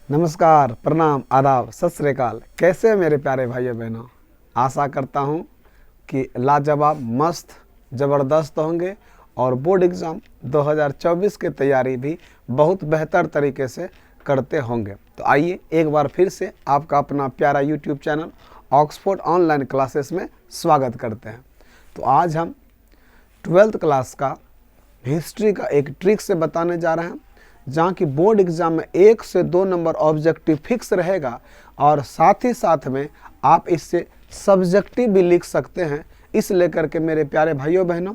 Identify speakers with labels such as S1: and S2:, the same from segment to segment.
S1: नमस्कार, प्रणाम, आदाब, सत श्री अकाल। कैसे हैं मेरे प्यारे भाइयों बहनों। आशा करता हूं कि लाजवाब, मस्त, ज़बरदस्त होंगे और बोर्ड एग्ज़ाम 2024 की तैयारी भी बहुत बेहतर तरीके से करते होंगे। तो आइए एक बार फिर से आपका अपना प्यारा YouTube channel Oxford online classes में स्वागत करते हैं। तो आज हम 12th क्लास का हिस्ट्री का एक ट्रिक से बताने जा रहे हैं, जहाँ की बोर्ड एग्ज़ाम में 1 से 2 नंबर ऑब्जेक्टिव फिक्स रहेगा और साथ ही साथ में आप इससे सब्जेक्टिव भी लिख सकते हैं। इस लेकर के मेरे प्यारे भाइयों बहनों,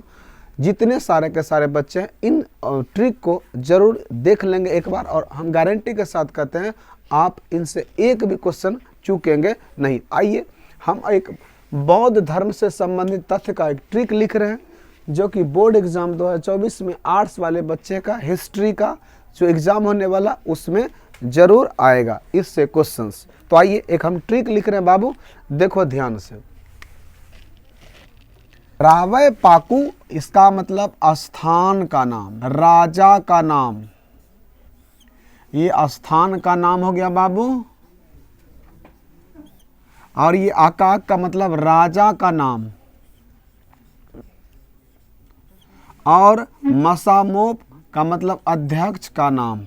S1: जितने सारे के सारे बच्चे हैं इन ट्रिक को ज़रूर देख लेंगे एक बार, और हम गारंटी के साथ कहते हैं आप इनसे एक भी क्वेश्चन चूकेंगे नहीं। आइए हम एक बौद्ध धर्म से संबंधित तथ्य का एक ट्रिक लिख रहे हैं, जो कि बोर्ड एग्ज़ाम 2024 में आर्ट्स वाले बच्चे का हिस्ट्री का जो एग्ज़ाम होने वाला उसमें ज़रूर आएगा इससे क्वेश्चंस। तो आइए एक हम ट्रिक लिख रहे हैं बाबू, देखो ध्यान से। रावय पाकू, इसका मतलब स्थान का नाम, राजा का नाम। ये स्थान का नाम हो गया बाबू। और ये आकाक का मतलब राजा का नाम। और मसामोप का मतलब अध्यक्ष का नाम।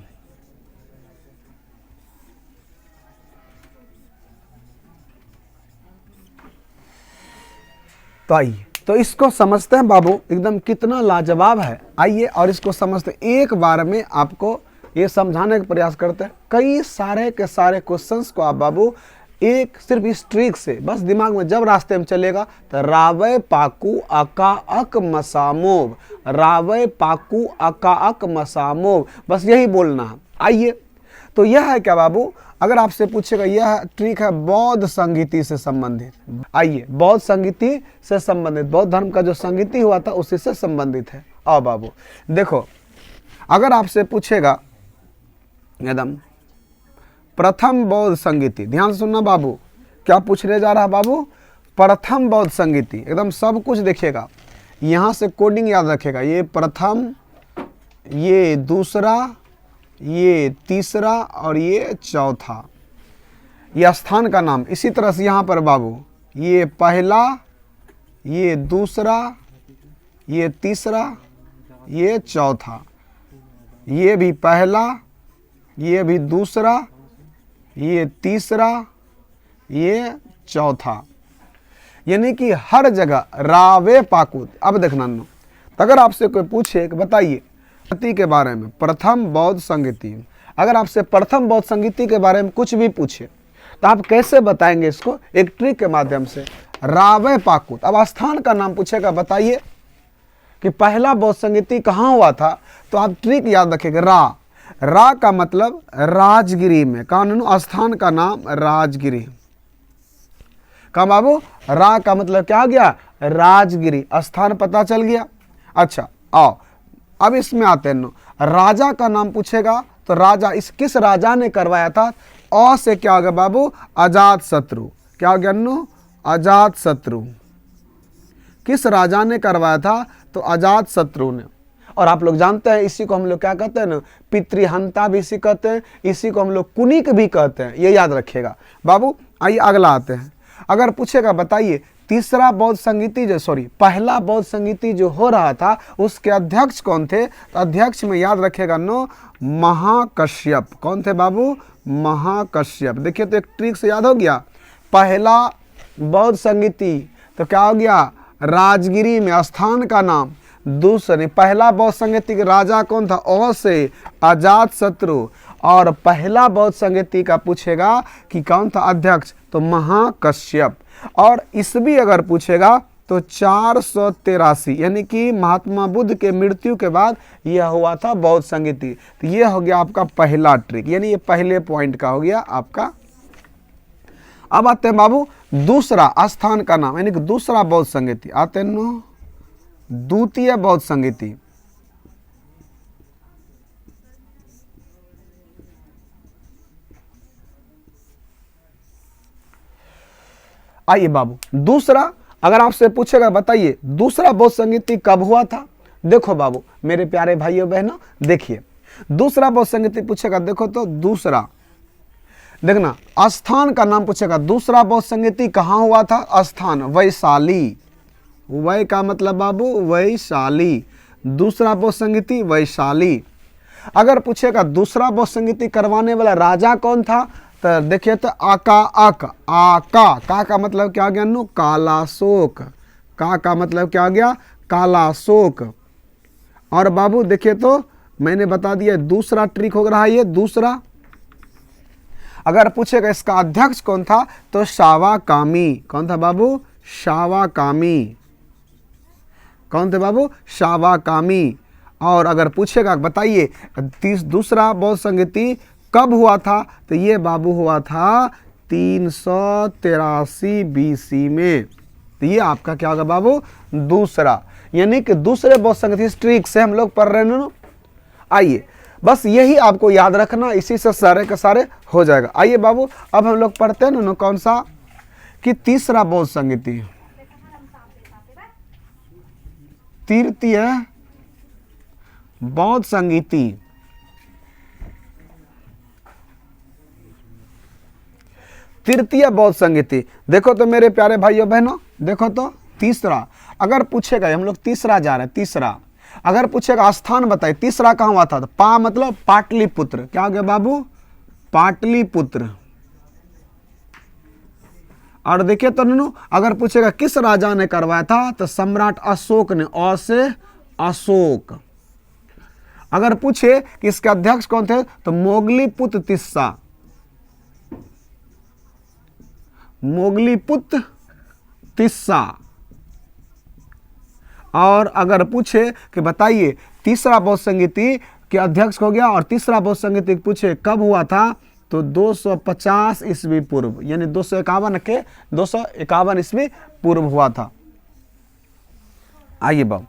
S1: तो आइए तो इसको समझते हैं बाबू, एकदम कितना लाजवाब है। आइए और इसको समझते हैं। एक बार में आपको ये समझाने का प्रयास करते हैं। कई सारे के सारे क्वेश्चंस को आप बाबू एक सिर्फ इस ट्रिक से बस दिमाग में जब रास्ते में चलेगा तो रावय पाकू अकाअक मसामोव, रावय पाकू अकाअक मसामोव, बस यही बोलना है। आइए तो यह है क्या बाबू, अगर आपसे पूछेगा यह ट्रिक है बौद्ध संगीति से संबंधित। आइए बौद्ध संगीति से संबंधित, बौद्ध धर्म का जो संगीति हुआ था उसी से संबंधित है। आओ बाबू देखो, अगर आपसे पूछेगा एकदम प्रथम बौद्ध संगीति, ध्यान से सुनना बाबू, क्या पूछने जा रहा है बाबू, प्रथम बौद्ध संगीति। एकदम सब कुछ देखिएगा, यहाँ से कोडिंग याद रखेगा। ये प्रथम, ये दूसरा, ये तीसरा और ये चौथा, ये स्थान का नाम। इसी तरह से यहाँ पर बाबू ये पहला, ये दूसरा, ये तीसरा, ये चौथा, ये भी पहला, ये भी दूसरा, ये तीसरा, ये चौथा, यानी कि हर जगह रावे पाकू। अब देखना नो, अगर आपसे कोई पूछे कि बताइए के बारे में प्रथम बौद्ध संगीति, अगर आपसे प्रथम बौद्ध संगीति के बारे में कुछ भी पूछे तो आप कैसे बताएंगे इसको, एक ट्रिक के माध्यम से। रावे पाकू, अब स्थान का नाम पूछेगा, बताइए कि पहला बौद्ध संगीति कहाँ हुआ था, तो आप ट्रिक याद रखेंगे। रा का मतलब राजगिरी में, कानून स्थान का नाम राजगिरी। कहा बाबू, रा का मतलब क्या हो गया, राजगिरी, स्थान पता चल गया। अच्छा आओ अब इसमें आते हैं। राजा का नाम पूछेगा तो राजा, इस किस राजा ने करवाया था, अ से क्या हो गया बाबू, अजात शत्रु। क्या हो गया नु, अजात शत्रु। किस राजा ने करवाया था, तो अजात शत्रु ने। और आप लोग जानते हैं इसी को हम लोग क्या कहते हैं ना, पितृहंता भी इसी कहते हैं, इसी को हम लोग कुनिक भी कहते हैं, ये याद रखिएगा बाबू। आइए अगला आते हैं। अगर पूछेगा बताइए तीसरा बौद्ध संगीति जो पहला बौद्ध संगीति जो हो रहा था उसके अध्यक्ष कौन थे, तो अध्यक्ष में याद रखेगा नो, महाकश्यप। कौन थे बाबू, महाकश्यप। देखिए तो एक ट्रिक से याद हो गया, पहला बौद्ध संगीति तो क्या हो गया, राजगिरी में, स्थान का नाम। दूसरे पहला बौद्ध संगीति के राजा कौन था, ओ से अजात शत्रु। और पहला बौद्ध संगीति का पूछेगा कि कौन था अध्यक्ष, तो महाकश्यप। और इस भी अगर पूछेगा तो 483, यानी कि महात्मा बुद्ध के मृत्यु के बाद यह हुआ था बौद्ध संगीति। तो यह हो गया आपका पहला ट्रिक, यानी ये पहले पॉइंट का हो गया आपका। अब आते हैं बाबू दूसरा स्थान का नाम, यानी कि दूसरा बौद्ध संगीति। आते हैं द्वितीय बौद्ध संगीति। आइए बाबू दूसरा, अगर आपसे पूछेगा बताइए दूसरा बौद्ध संगीति कब हुआ था, देखो बाबू मेरे प्यारे भाइयों बहनों, देखिए दूसरा बौद्ध संगीति पूछेगा, देखो तो दूसरा देखना, स्थान का नाम पूछेगा। दूसरा बौद्ध संगीति कहाँ हुआ था? स्थान वैशाली। वै का मतलब बाबू वैशाली। दूसरा बौद्ध संगीति वैशाली। अगर पूछेगा दूसरा बौद्ध संगीति करवाने वाला राजा कौन था, तो देखिए तो आका का मतलब क्या गया नु? कालाशोक। का मतलब क्या गया? कालाशोक। और बाबू देखिए तो मैंने बता दिया दूसरा ट्रिक हो रहा है ये दूसरा। अगर पूछेगा इसका अध्यक्ष कौन था, तो शावाकामी। कौन था बाबू? शावाकामी। कौन थे बाबू? शावाकामी। और अगर पूछेगा बताइए दूसरा बौद्ध संगीति कब हुआ था, तो ये बाबू हुआ था 383 BC में। तो ये आपका क्या होगा बाबू? दूसरा। यानी कि दूसरे बौद्ध संगीति ट्रिक से हम लोग पढ़ रहे हैं। आइए बस यही आपको याद रखना, इसी से सारे के सारे हो जाएगा। आइए बाबू अब हम लोग पढ़ते हैं ना कौन सा कि तीसरा बौद्ध संगीति, तृतीय बौद्ध संगीति। तृतीय बौद्ध संगीति देखो तो मेरे प्यारे भाइयों बहनों, देखो तो तीसरा। अगर पूछेगा, हम लोग तीसरा जा रहे हैं, तीसरा। अगर पूछेगा स्थान बताइए तीसरा कहाँ हुआ था, तो पा मतलब पाटलिपुत्र। क्या हो गया बाबू? पाटलिपुत्र। और देखिए तो ननू, अगर पूछेगा किस राजा ने करवाया था, तो सम्राट अशोक ने। और से अशोक। अगर पूछे कि इसके अध्यक्ष कौन थे, तो मोगलीपुत्र तिस्सा। मोगलीपुत्र तिस्सा। और अगर पूछे कि बताइए तीसरा बौद्ध संगीति के अध्यक्ष हो गया, और तीसरा बौद्ध संगीति पूछे कब हुआ था, तो 250 ईस्वी पूर्व, यानी 251 ईस्वी पूर्व हुआ था। आइए बाबू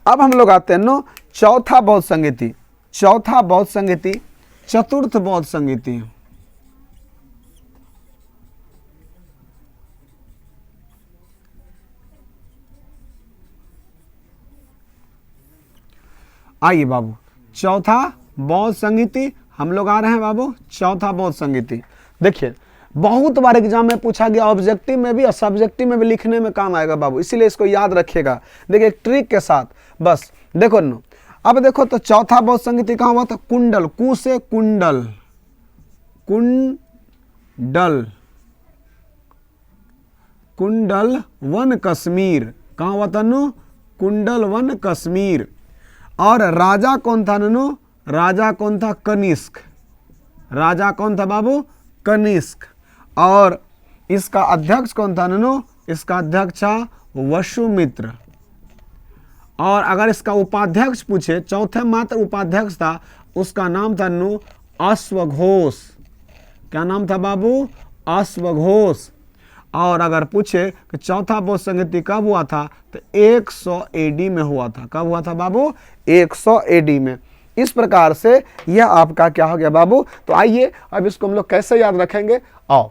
S1: अब हम लोग आते हैं नो चौथा बौद्ध संगीति। चौथा बौद्ध संगीति चतुर्थ बौद्ध संगीति। आइए बाबू चौथा बौद्ध संगीति हम लोग आ रहे हैं बाबू। चौथा बौद्ध संगीति देखिए बहुत बार एग्जाम में पूछा गया, ऑब्जेक्टिव में भी और सब्जेक्टिव में भी लिखने में काम आएगा बाबू, इसीलिए इसको याद रखिएगा। देखिए एक ट्रिक के साथ बस देखो न। अब देखो तो चौथा बौद्ध संगीति कहाँ हुआ था? कुंडल। कु से कुंडल। कुंडल। कुंडल वन कश्मीर। कहाँ हुआ था नु? कुंडल वन कश्मीर। और राजा कौन था ननु? राजा कौन था? कनिष्क। राजा कौन था बाबू? कनिष्क। और इसका अध्यक्ष कौन था ननु? इसका अध्यक्ष था वसुमित्र। और अगर इसका उपाध्यक्ष पूछे, चौथे मात्र उपाध्यक्ष था, उसका नाम था ननु अश्वघोष। क्या नाम था बाबू? अश्वघोष। और अगर पूछे कि चौथा बौद्ध संगीति कब हुआ था, तो 100 AD में हुआ था। कब हुआ था बाबू? 100 AD में। इस प्रकार से यह आपका क्या हो गया बाबू। तो आइए अब इसको हम लोग कैसे याद रखेंगे, आओ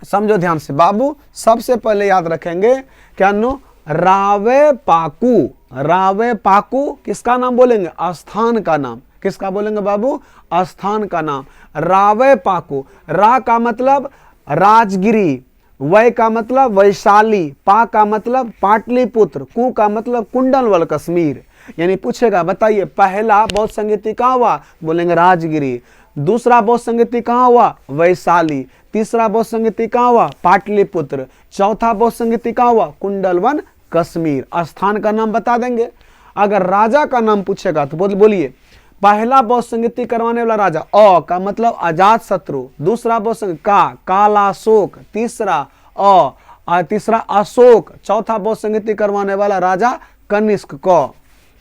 S1: समझो ध्यान से बाबू। सबसे पहले याद रखेंगे क्या नो? रावे पाकू। रावे पाकू किसका नाम बोलेंगे? स्थान का नाम। किसका बोलेंगे बाबू? स्थान का नाम। रावे पाकू। रा का मतलब राजगिरी, वै का मतलब वैशाली, पा का मतलब पाटलिपुत्र, कु का मतलब कुंडलवल कश्मीर। यानी पूछेगा बताइए पहला बौद्ध संगीति कहाँ हुआ? बोलेंगे राजगिरी। दूसरा बौद्ध संगीति कहाँ हुआ? वैशाली। तीसरा बौद्ध संगीति कहाँ हुआ? पाटलिपुत्र। चौथा बौद्ध संगीति कहाँ हुआ? कुंडलवन कश्मीर। स्थान का नाम बता देंगे। अगर राजा का नाम पूछेगा तो बोलिए पहला बौद्ध संगीति करवाने वाला राजा अ का मतलब अजात शत्रु। दूसरा बौद्ध संगीति का कालाशोक। तीसरा तीसरा अशोक। चौथा बौद्ध संगीति करवाने वाला राजा कनिष्क क।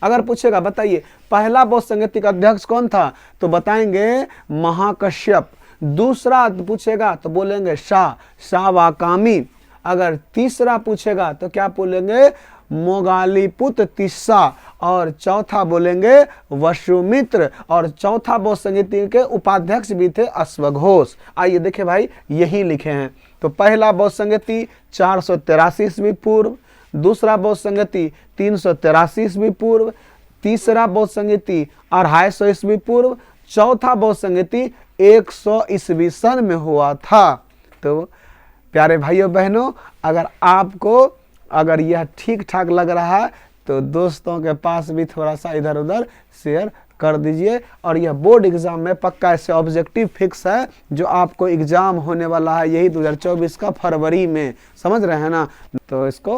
S1: अगर पूछेगा बताइए पहला बौद्ध संगीति का अध्यक्ष कौन था, तो बताएंगे महाकश्यप। दूसरा पूछेगा तो बोलेंगे शावाकामी। अगर तीसरा पूछेगा तो क्या बोलेंगे? मोगालीपुत्र तिस्सा। और चौथा बोलेंगे वसुमित्र। और चौथा बौद्ध संगीति के उपाध्यक्ष भी थे अश्वघोष। आइए देखे भाई यही लिखे हैं। तो पहला बौद्ध संगीति 483 ईस्वी पूर्व, दूसरा बौद्ध संगीति 383 ईस्वी पूर्व, तीसरा बौद्ध संगीति 250 ईस्वी पूर्व, चौथा बौद्ध संगीति 1100 ईस्वी सन में हुआ था। तो प्यारे भाइयों बहनों, अगर यह ठीक ठाक लग रहा है तो दोस्तों के पास भी थोड़ा सा इधर उधर शेयर कर दीजिए। और यह बोर्ड एग्जाम में पक्का ऐसे ऑब्जेक्टिव फिक्स है जो आपको एग्जाम होने वाला है यही 2024 का फरवरी में, समझ रहे हैं ना। तो इसको